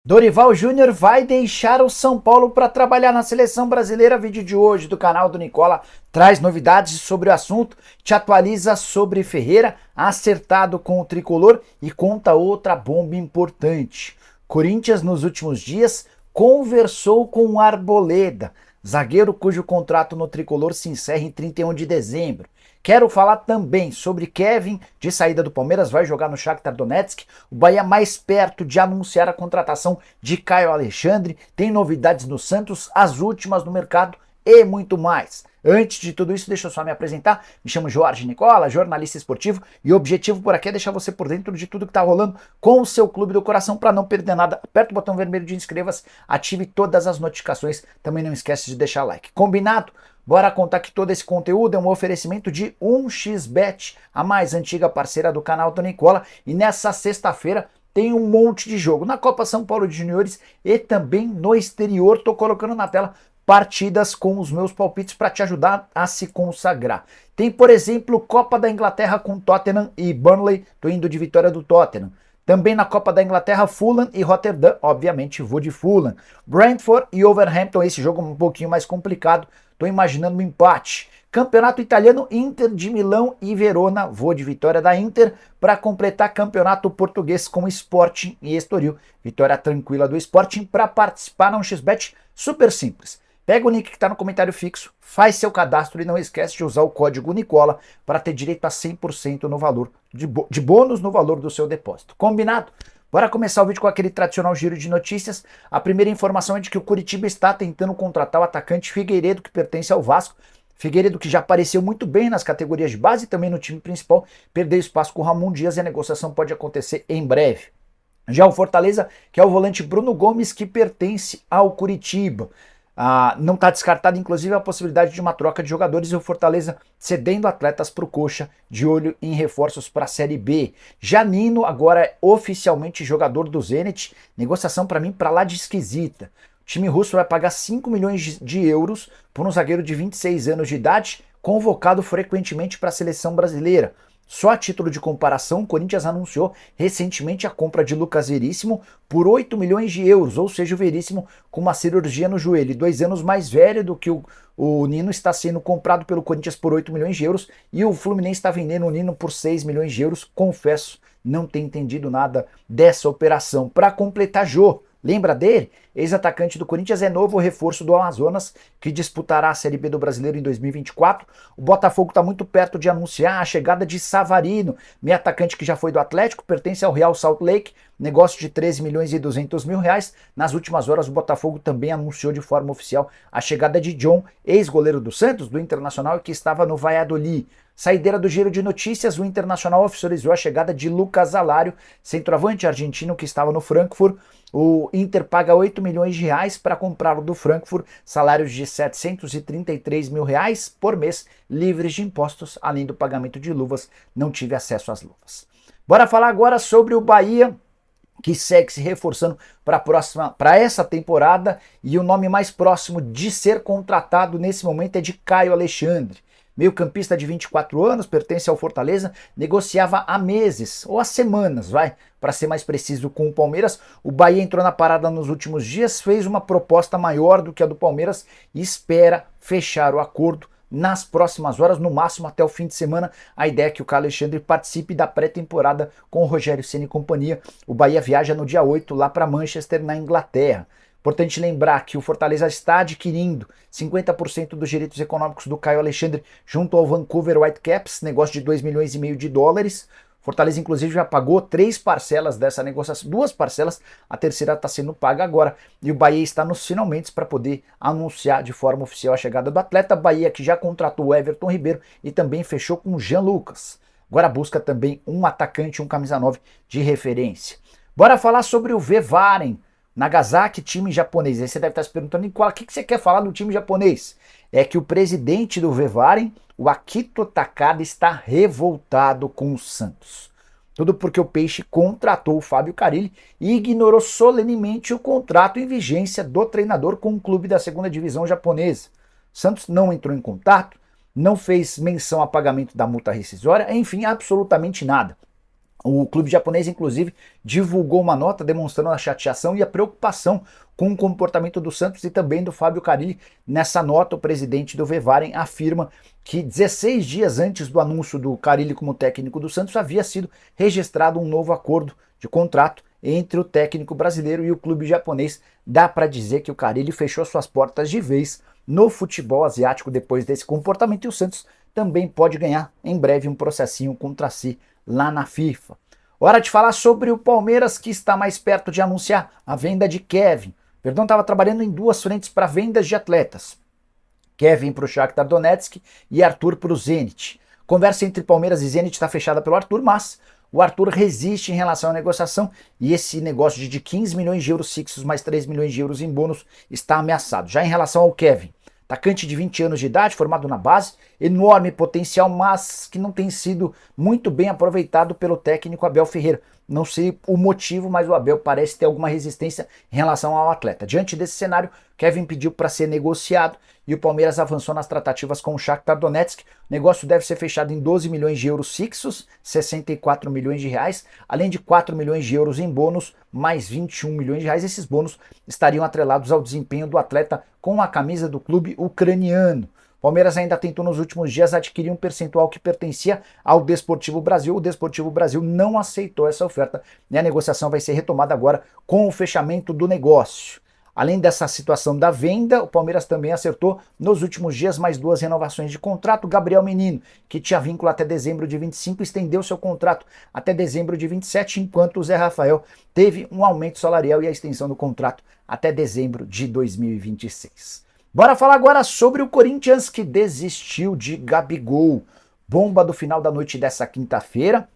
Dorival Júnior vai deixar o São Paulo para trabalhar na seleção brasileira. Vídeo de hoje do canal do Nicola traz novidades sobre o assunto, te atualiza sobre Ferreira, acertado com o tricolor e conta outra bomba importante. Corinthians nos últimos dias conversou com o Arboleda, zagueiro cujo contrato no tricolor se encerra em 31 de dezembro. Quero falar também sobre Kevin, de saída do Palmeiras, vai jogar no Shakhtar Donetsk. O Bahia mais perto de anunciar a contratação de Caio Alexandre. Tem novidades no Santos, as últimas no mercado e muito mais. Antes de tudo isso, deixa eu só me apresentar. Me chamo Jorge Nicola, jornalista esportivo, e o objetivo por aqui é deixar você por dentro de tudo que tá rolando com o seu clube do coração. Para não perder nada, aperta o botão vermelho de inscreva-se, ative todas as notificações, também não esquece de deixar like. Combinado? Bora contar que todo esse conteúdo é um oferecimento de 1xBet, a mais antiga parceira do canal do Nicola, e nessa sexta-feira tem um monte de jogo na Copa São Paulo de Juniores e também no exterior. Tô colocando na tela partidas com os meus palpites para te ajudar a se consagrar. Tem, por exemplo, Copa da Inglaterra com Tottenham e Burnley, tô indo de vitória do Tottenham. Também na Copa da Inglaterra, Fulham e Rotterdam, obviamente vou de Fulham. Brentford e Wolverhampton, esse jogo é um pouquinho mais complicado, tô imaginando um empate. Campeonato italiano, Inter de Milão e Verona, vou de vitória da Inter. Para completar, campeonato português com Sporting e Estoril, vitória tranquila do Sporting. Para participar no xBet, super simples. Pega o link que está no comentário fixo, faz seu cadastro e não esquece de usar o código Nicola para ter direito a 100% no valor de bônus no valor do seu depósito. Combinado? Bora começar o vídeo com aquele tradicional giro de notícias. A primeira informação é de que o Curitiba está tentando contratar o atacante Figueiredo, que pertence ao Vasco. Figueiredo, que já apareceu muito bem nas categorias de base e também no time principal, perdeu espaço com o Ramon Dias e a negociação pode acontecer em breve. Já o Fortaleza, que é o volante Bruno Gomes, que pertence ao Curitiba. Não está descartada, inclusive, a possibilidade de uma troca de jogadores e o Fortaleza cedendo atletas para o Coxa, de olho em reforços para a Série B. Janino agora é oficialmente jogador do Zenit, negociação para mim para lá de esquisita. O time russo vai pagar 5 milhões de euros por um zagueiro de 26 anos de idade, convocado frequentemente para a seleção brasileira. Só a título de comparação, o Corinthians anunciou recentemente a compra de Lucas Veríssimo por 8 milhões de euros, ou seja, o Veríssimo com uma cirurgia no joelho, 2 anos mais velho do que o Nino, está sendo comprado pelo Corinthians por 8 milhões de euros e o Fluminense está vendendo o Nino por 6 milhões de euros. Confesso, não ter entendido nada dessa operação. Para completar, Jô, lembra dele? Ex-atacante do Corinthians, é novo reforço do Amazonas, que disputará a Série B do Brasileiro em 2024. O Botafogo está muito perto de anunciar a chegada de Savarino, meio atacante que já foi do Atlético, pertence ao Real Salt Lake, negócio de 13 milhões e 200 mil reais. Nas últimas horas, o Botafogo também anunciou de forma oficial a chegada de John, ex-goleiro do Santos, do Internacional, e que estava no Valladolid. Saideira do giro de notícias, o Internacional oficializou a chegada de Lucas Alário, centroavante argentino que estava no Frankfurt. O Inter paga 8 milhões de reais para comprá-lo do Frankfurt, salários de 733 mil reais por mês, livres de impostos, além do pagamento de luvas. Não tive acesso às luvas. Bora falar agora sobre o Bahia, que segue se reforçando para essa temporada, e o nome mais próximo de ser contratado nesse momento é de Caio Alexandre. Meio-campista de 24 anos, pertence ao Fortaleza, negociava há meses, ou há semanas, para ser mais preciso, com o Palmeiras. O Bahia entrou na parada nos últimos dias, fez uma proposta maior do que a do Palmeiras e espera fechar o acordo nas próximas horas, no máximo até o fim de semana. A ideia é que o Caio Alexandre participe da pré-temporada com o Rogério Ceni e companhia. O Bahia viaja no dia 8 lá para Manchester, na Inglaterra. Importante lembrar que o Fortaleza está adquirindo 50% dos direitos econômicos do Caio Alexandre junto ao Vancouver Whitecaps, negócio de 2 milhões e meio de dólares. Fortaleza, inclusive, já pagou 3 parcelas dessa negociação, 2 parcelas, a terceira está sendo paga agora. E o Bahia está nos finalmente para poder anunciar de forma oficial a chegada do atleta. Bahia que já contratou o Everton Ribeiro e também fechou com o Jean Lucas. Agora busca também um atacante, um camisa 9 de referência. Bora falar sobre o Vevaren. Nagasaki, time japonês. Aí você deve estar se perguntando, Nicola, o que você quer falar do time japonês? É que o presidente do Vevaren, o Akito Takada, está revoltado com o Santos. Tudo porque o Peixe contratou o Fábio Carille e ignorou solenemente o contrato em vigência do treinador com o clube da segunda divisão japonesa. Santos não entrou em contato, não fez menção a pagamento da multa rescisória, enfim, absolutamente nada. O clube japonês, inclusive, divulgou uma nota demonstrando a chateação e a preocupação com o comportamento do Santos e também do Fábio Carille. Nessa nota, o presidente do Vevaren afirma que 16 dias antes do anúncio do Carille como técnico do Santos, havia sido registrado um novo acordo de contrato entre o técnico brasileiro e o clube japonês. Dá para dizer que o Carille fechou suas portas de vez no futebol asiático depois desse comportamento, e o Santos também pode ganhar em breve um processinho contra si lá na FIFA. Hora de falar sobre o Palmeiras, que está mais perto de anunciar a venda de Kevin. O Verdão estava trabalhando em duas frentes para vendas de atletas. Kevin para o Shakhtar Donetsk e Arthur para o Zenit. Conversa entre Palmeiras e Zenit está fechada pelo Arthur, mas o Arthur resiste em relação à negociação e esse negócio de 15 milhões de euros fixos mais 3 milhões de euros em bônus está ameaçado. Já em relação ao Kevin, atacante de 20 anos de idade, formado na base, enorme potencial, mas que não tem sido muito bem aproveitado pelo técnico Abel Ferreira. Não sei o motivo, mas o Abel parece ter alguma resistência em relação ao atleta. Diante desse cenário, Kevin pediu para ser negociado e o Palmeiras avançou nas tratativas com o Shakhtar Donetsk. O negócio deve ser fechado em 12 milhões de euros fixos, 64 milhões de reais, além de 4 milhões de euros em bônus, mais 21 milhões de reais. Esses bônus estariam atrelados ao desempenho do atleta com a camisa do clube ucraniano. Palmeiras ainda tentou nos últimos dias adquirir um percentual que pertencia ao Desportivo Brasil. O Desportivo Brasil não aceitou essa oferta e a negociação vai ser retomada agora com o fechamento do negócio. Além dessa situação da venda, o Palmeiras também acertou nos últimos dias mais duas renovações de contrato. Gabriel Menino, que tinha vínculo até dezembro de 25, estendeu seu contrato até dezembro de 27, enquanto o Zé Rafael teve um aumento salarial e a extensão do contrato até dezembro de 2026. Bora falar agora sobre o Corinthians, que desistiu de Gabigol. Bomba do final da noite dessa quinta-feira.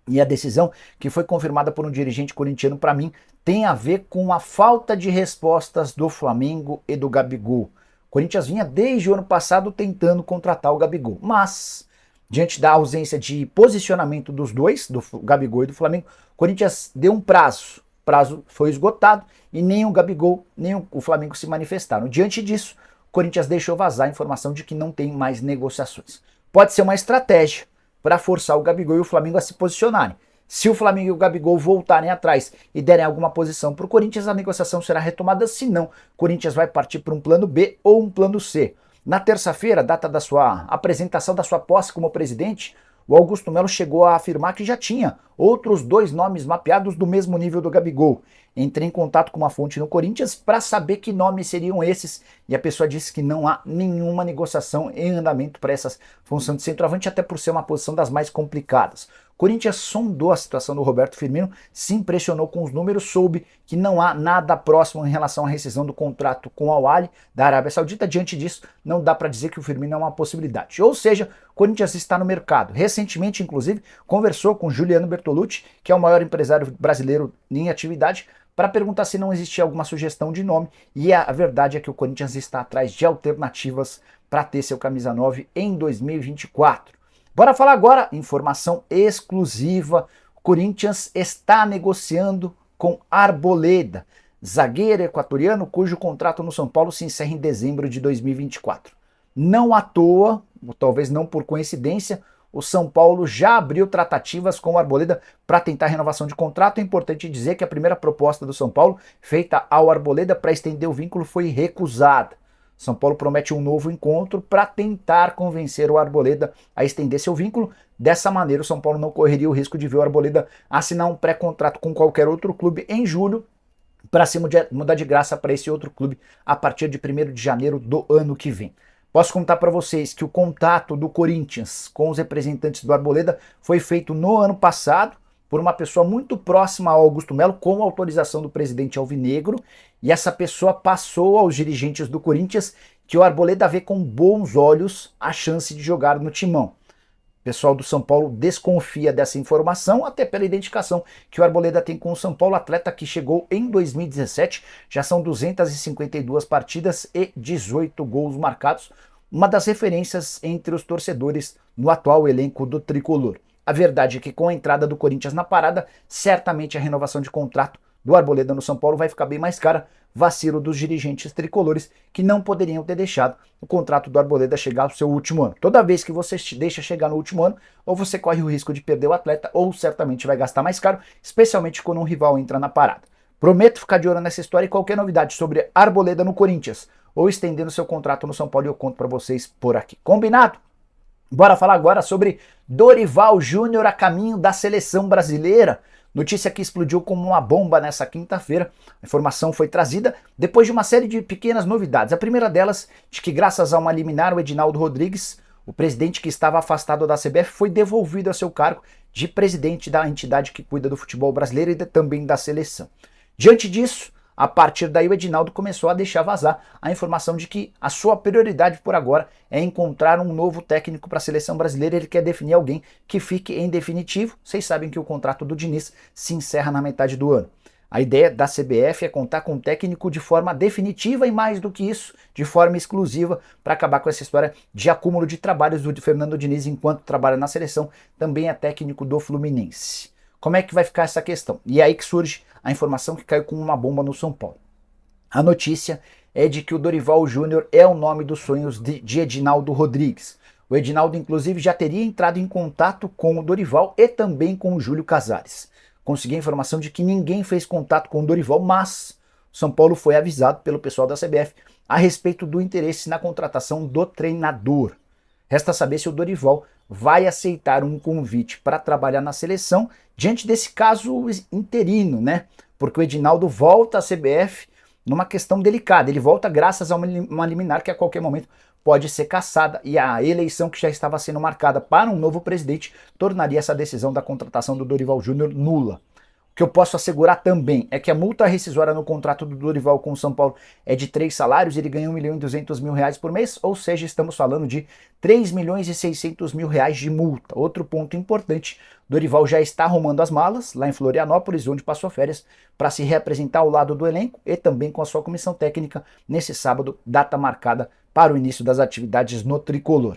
E a decisão, que foi confirmada por um dirigente corintiano, para mim, tem a ver com a falta de respostas do Flamengo e do Gabigol. O Corinthians vinha desde o ano passado tentando contratar o Gabigol, mas diante da ausência de posicionamento dos dois, do Gabigol e do Flamengo, o Corinthians deu um prazo. O prazo foi esgotado e nem o Gabigol nem o Flamengo se manifestaram. Diante disso, o Corinthians deixou vazar a informação de que não tem mais negociações. Pode ser uma estratégia para forçar o Gabigol e o Flamengo a se posicionarem. Se o Flamengo e o Gabigol voltarem atrás e derem alguma posição para o Corinthians, a negociação será retomada. Se não, o Corinthians vai partir para um plano B ou um plano C. Na terça-feira, data da sua apresentação da sua posse como presidente, o Augusto Melo chegou a afirmar que já tinha outros dois nomes mapeados do mesmo nível do Gabigol. Entrei em contato com uma fonte no Corinthians para saber que nomes seriam esses e a pessoa disse que não há nenhuma negociação em andamento para essa função de centroavante, até por ser uma posição das mais complicadas. O Corinthians sondou a situação do Roberto Firmino, se impressionou com os números, soube que não há nada próximo em relação à rescisão do contrato com o Al-Ahly da Arábia Saudita. Diante disso, não dá para dizer que o Firmino é uma possibilidade. Ou seja, o Corinthians está no mercado. Recentemente, inclusive, conversou com Juliano Bertolucci, que é o maior empresário brasileiro em atividade, para perguntar se não existia alguma sugestão de nome, e a verdade é que o Corinthians está atrás de alternativas para ter seu camisa 9 em 2024. Bora falar agora, informação exclusiva, o Corinthians está negociando com Arboleda, zagueiro equatoriano cujo contrato no São Paulo se encerra em dezembro de 2024. Não à toa, ou talvez não por coincidência, o São Paulo já abriu tratativas com o Arboleda para tentar renovação de contrato. É importante dizer que a primeira proposta do São Paulo, feita ao Arboleda para estender o vínculo, foi recusada. São Paulo promete um novo encontro para tentar convencer o Arboleda a estender seu vínculo. Dessa maneira, o São Paulo não correria o risco de ver o Arboleda assinar um pré-contrato com qualquer outro clube em julho para se mudar de graça para esse outro clube a partir de 1º de janeiro do ano que vem. Posso contar para vocês que o contato do Corinthians com os representantes do Arboleda foi feito no ano passado por uma pessoa muito próxima ao Augusto Melo, com autorização do presidente alvinegro, e essa pessoa passou aos dirigentes do Corinthians que o Arboleda vê com bons olhos a chance de jogar no timão. O pessoal do São Paulo desconfia dessa informação, até pela identificação que o Arboleda tem com o São Paulo, atleta que chegou em 2017, já são 252 partidas e 18 gols marcados, uma das referências entre os torcedores no atual elenco do Tricolor. A verdade é que com a entrada do Corinthians na parada, certamente a renovação de contrato do Arboleda no São Paulo vai ficar bem mais cara. Vacilo dos dirigentes tricolores que não poderiam ter deixado o contrato do Arboleda chegar ao seu último ano. Toda vez que você deixa chegar no último ano, ou você corre o risco de perder o atleta, ou certamente vai gastar mais caro, especialmente quando um rival entra na parada. Prometo ficar de olho nessa história e qualquer novidade sobre Arboleda no Corinthians ou estendendo seu contrato no São Paulo eu conto para vocês por aqui. Combinado? Bora falar agora sobre Dorival Júnior a caminho da seleção brasileira. Notícia que explodiu como uma bomba nessa quinta-feira. A informação foi trazida depois de uma série de pequenas novidades. A primeira delas, de que graças a uma liminar, o Edinaldo Rodrigues, o presidente que estava afastado da CBF, foi devolvido a seu cargo de presidente da entidade que cuida do futebol brasileiro e também da seleção. Diante disso, a partir daí o Edinaldo começou a deixar vazar a informação de que a sua prioridade por agora é encontrar um novo técnico para a seleção brasileira. Ele quer definir alguém que fique em definitivo. Vocês sabem que o contrato do Diniz se encerra na metade do ano. A ideia da CBF é contar com um técnico de forma definitiva e, mais do que isso, de forma exclusiva, para acabar com essa história de acúmulo de trabalhos do Fernando Diniz enquanto trabalha na seleção. Também é técnico do Fluminense. Como é que vai ficar essa questão? E é aí que surge a informação que caiu como uma bomba no São Paulo. A notícia é de que o Dorival Júnior é o nome dos sonhos de Edinaldo Rodrigues. O Edinaldo, inclusive, já teria entrado em contato com o Dorival e também com o Júlio Casares. Consegui a informação de que ninguém fez contato com o Dorival, mas o São Paulo foi avisado pelo pessoal da CBF a respeito do interesse na contratação do treinador. Resta saber se o Dorival vai aceitar um convite para trabalhar na seleção diante desse caso interino, né? Porque o Edinaldo volta à CBF numa questão delicada. Ele volta graças a uma liminar que a qualquer momento pode ser cassada e a eleição que já estava sendo marcada para um novo presidente tornaria essa decisão da contratação do Dorival Júnior nula. O que eu posso assegurar também é que a multa rescisória no contrato do Dorival com o São Paulo é de 3 salários, ele ganha R$ 1.200.000 por mês, ou seja, estamos falando de R$ 3.600.000 de multa. Outro ponto importante, Dorival já está arrumando as malas lá em Florianópolis, onde passou férias, para se reapresentar ao lado do elenco e também com a sua comissão técnica nesse sábado, data marcada para o início das atividades no Tricolor.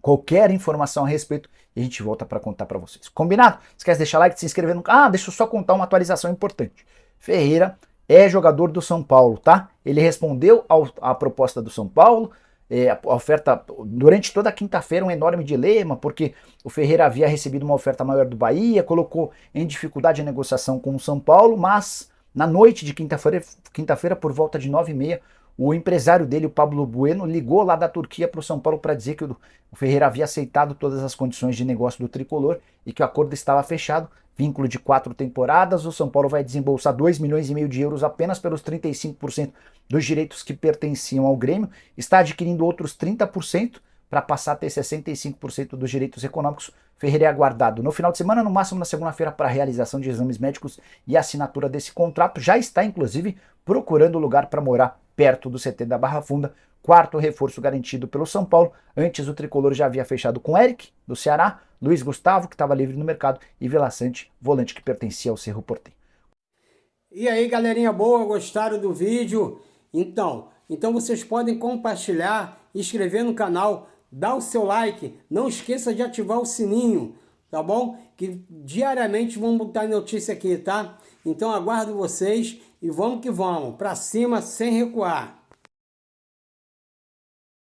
Qualquer informação a respeito, e a gente volta para contar para vocês. Combinado? Esquece de deixar like, de se inscrever no canal. Ah, deixa eu só contar uma atualização importante. Ferreira é jogador do São Paulo, tá? Ele respondeu à proposta do São Paulo, a oferta, durante toda a quinta-feira, um enorme dilema, porque o Ferreira havia recebido uma oferta maior do Bahia, colocou em dificuldade a negociação com o São Paulo, mas na noite de quinta-feira, por volta de 9h30, o empresário dele, o Pablo Bueno, ligou lá da Turquia para o São Paulo para dizer que o Ferreira havia aceitado todas as condições de negócio do Tricolor e que o acordo estava fechado, vínculo de 4 temporadas, o São Paulo vai desembolsar 2,5 milhões de euros apenas pelos 35% dos direitos que pertenciam ao Grêmio, está adquirindo outros 30% para passar a ter 65% dos direitos econômicos. Ferreira é aguardado no final de semana, no máximo na segunda-feira, para a realização de exames médicos e assinatura desse contrato. Já está, inclusive, procurando lugar para morar perto do CT da Barra Funda, quarto reforço garantido pelo São Paulo. Antes o Tricolor já havia fechado com Eric, do Ceará, Luiz Gustavo, que estava livre no mercado, e Vila Sante, volante que pertencia ao Cerro Porteño. E aí, galerinha boa, gostaram do vídeo? Então vocês podem compartilhar, inscrever no canal, dar o seu like, não esqueça de ativar o sininho, tá bom? Que diariamente vamos botar notícia aqui, tá? Então aguardo vocês e vamos que vamos, pra cima sem recuar.